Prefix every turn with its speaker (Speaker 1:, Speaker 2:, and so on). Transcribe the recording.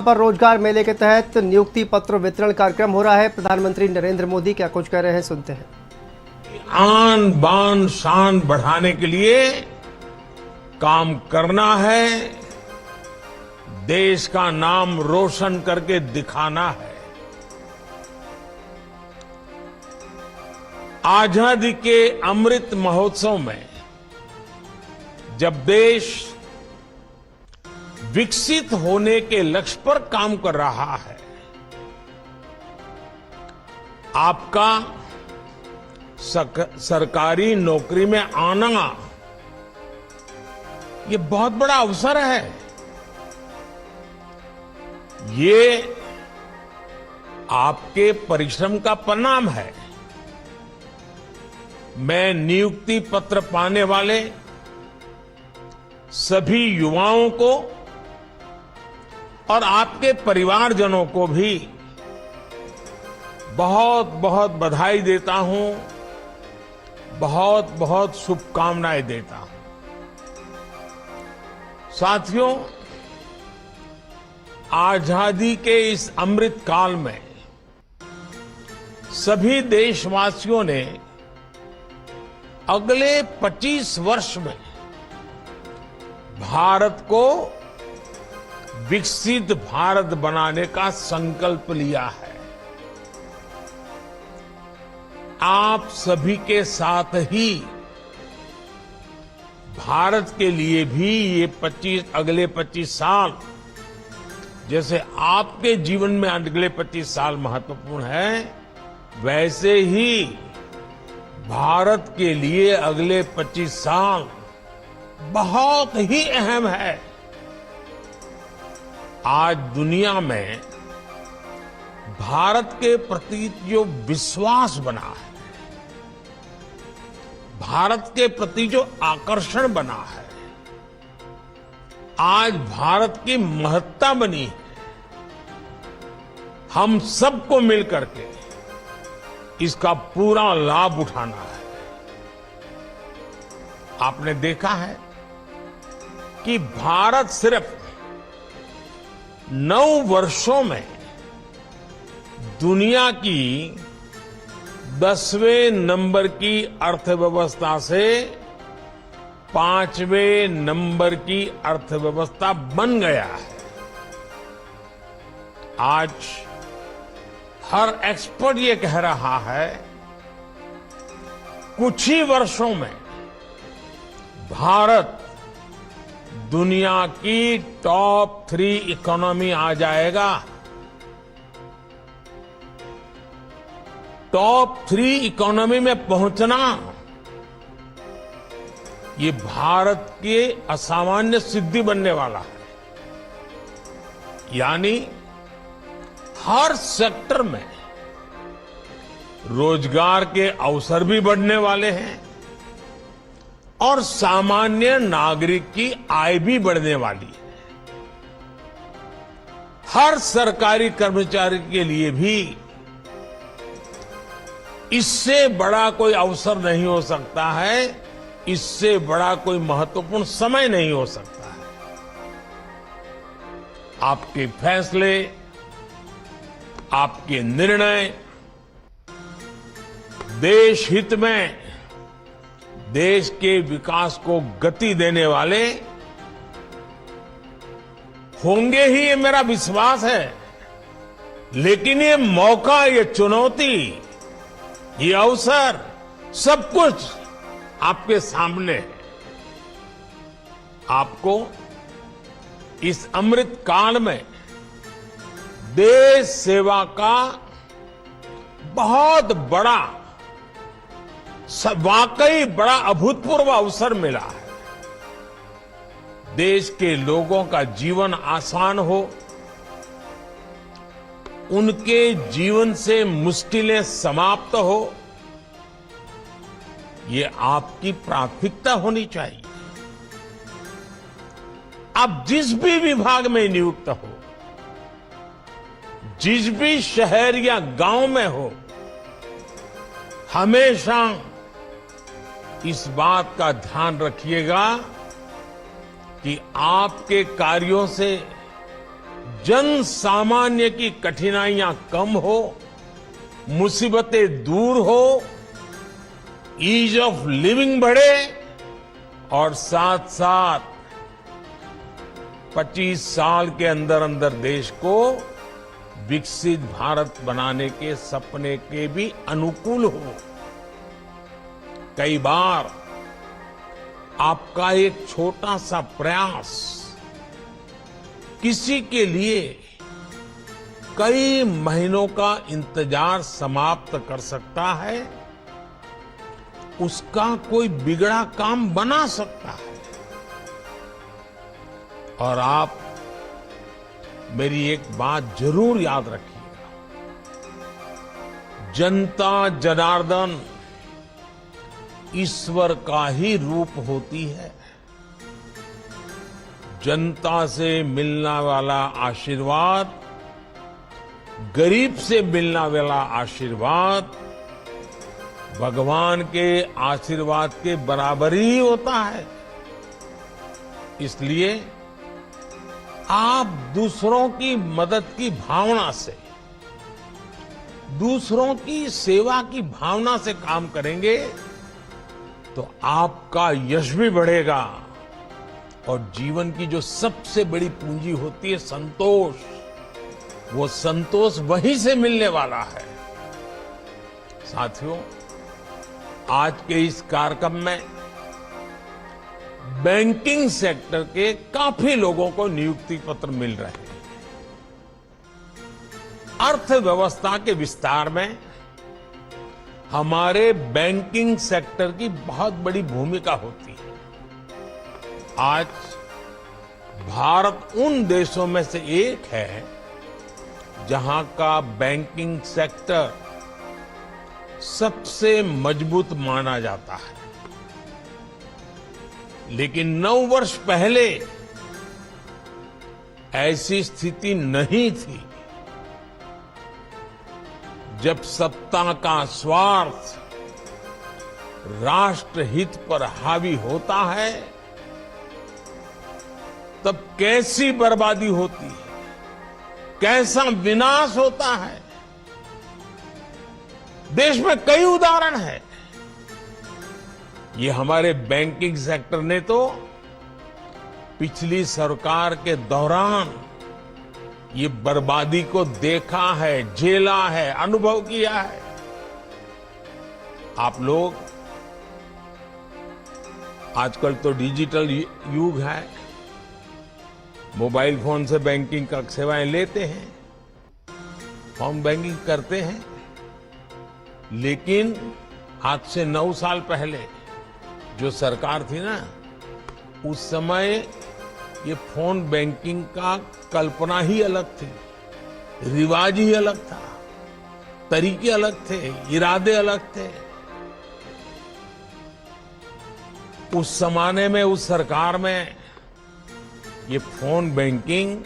Speaker 1: पर रोजगार मेले के तहत नियुक्ति पत्र वितरण कार्यक्रम हो रहा है। प्रधानमंत्री नरेंद्र मोदी क्या कुछ कह रहे हैं, सुनते हैं।
Speaker 2: आन बान शान बढ़ाने के लिए काम करना है, देश का नाम रोशन करके दिखाना है। आजादी के अमृत महोत्सव में जब देश विकसित होने के लक्ष्य पर काम कर रहा है, आपका सरकारी नौकरी में आना ये बहुत बड़ा अवसर है। ये आपके परिश्रम का परिणाम है। मैं नियुक्ति पत्र पाने वाले सभी युवाओं को और आपके परिवारजनों को भी बहुत बहुत बधाई देता हूं, बहुत बहुत शुभकामनाएं देता हूं। साथियों, आजादी के इस अमृत काल में सभी देशवासियों ने अगले 25 वर्ष में भारत को विकसित भारत बनाने का संकल्प लिया है। आप सभी के साथ ही भारत के लिए भी ये अगले 25 साल, जैसे आपके जीवन में अगले 25 साल महत्वपूर्ण है, वैसे ही भारत के लिए अगले 25 साल बहुत ही अहम है। आज दुनिया में भारत के प्रति जो विश्वास बना है, भारत के प्रति जो आकर्षण बना है, आज भारत की महत्ता बनी है, हम सबको मिलकर के इसका पूरा लाभ उठाना है। आपने देखा है कि भारत सिर्फ 9 वर्षों में दुनिया की 10वें नंबर की अर्थव्यवस्था से 5वें नंबर की अर्थव्यवस्था बन गया है। आज हर एक्सपर्ट ये कह रहा है, कुछ ही वर्षों में भारत दुनिया की टॉप 3 इकोनॉमी आ जाएगा। टॉप 3 इकोनॉमी में पहुंचना ये भारत के असामान्य सिद्धि बनने वाला है। यानी हर सेक्टर में रोजगार के अवसर भी बढ़ने वाले हैं और सामान्य नागरिक की आय भी बढ़ने वाली है। हर सरकारी कर्मचारी के लिए भी इससे बड़ा कोई अवसर नहीं हो सकता है, इससे बड़ा कोई महत्वपूर्ण समय नहीं हो सकता है। आपके फैसले, आपके निर्णय देश हित में, देश के विकास को गति देने वाले होंगे ही, ये मेरा विश्वास है। लेकिन ये मौका, ये चुनौती, ये अवसर, सब कुछ आपके सामने है। आपको इस अमृत काल में देश सेवा का बहुत बड़ा, वाकई बड़ा अभूतपूर्व अवसर मिला है। देश के लोगों का जीवन आसान हो, उनके जीवन से मुश्किलें समाप्त हो, ये आपकी प्राथमिकता होनी चाहिए। आप जिस भी विभाग में नियुक्त हो, जिस भी शहर या गांव में हो, हमेशा इस बात का ध्यान रखिएगा कि आपके कार्यों से जन सामान्य की कठिनाइयां कम हो, मुसीबतें दूर हो, ईज ऑफ लिविंग बढ़े और साथ साथ 25 साल के अंदर अंदर देश को विकसित भारत बनाने के सपने के भी अनुकूल हो। कई बार आपका एक छोटा सा प्रयास किसी के लिए कई महीनों का इंतजार समाप्त कर सकता है, उसका कोई बिगड़ा काम बना सकता है। और आप मेरी एक बात जरूर याद रखिएगा, जनता जनार्दन ईश्वर का ही रूप होती है। जनता से मिलने वाला आशीर्वाद, गरीब से मिलने वाला आशीर्वाद भगवान के आशीर्वाद के बराबर ही होता है। इसलिए आप दूसरों की मदद की भावना से, दूसरों की सेवा की भावना से काम करेंगे तो आपका यश भी बढ़ेगा और जीवन की जो सबसे बड़ी पूंजी होती है संतोष, वो संतोष वहीं से मिलने वाला है। साथियों, आज के इस कार्यक्रम में बैंकिंग सेक्टर के काफी लोगों को नियुक्ति पत्र मिल रहे हैं। अर्थव्यवस्था के विस्तार में हमारे बैंकिंग सेक्टर की बहुत बड़ी भूमिका होती है। आज भारत उन देशों में से एक है जहां का बैंकिंग सेक्टर सबसे मजबूत माना जाता है। लेकिन 9 वर्ष पहले ऐसी स्थिति नहीं थी। जब सत्ता का स्वार्थ राष्ट्र हित पर हावी होता है, तब कैसी बर्बादी होती है, कैसा विनाश होता है। देश में कई उदाहरण हैं। ये हमारे बैंकिंग सेक्टर ने तो पिछली सरकार के दौरान ये बर्बादी को देखा है, झेला है, अनुभव किया है। आप लोग आजकल तो डिजिटल युग है, मोबाइल फोन से बैंकिंग का सेवाएं लेते हैं, होम बैंकिंग करते हैं। लेकिन आज से 9 साल पहले जो सरकार थी ना, उस समय ये फोन बैंकिंग का कल्पना ही अलग थी, रिवाज ही अलग था, तरीके अलग थे, इरादे अलग थे। उस जमाने में, उस सरकार में ये फोन बैंकिंग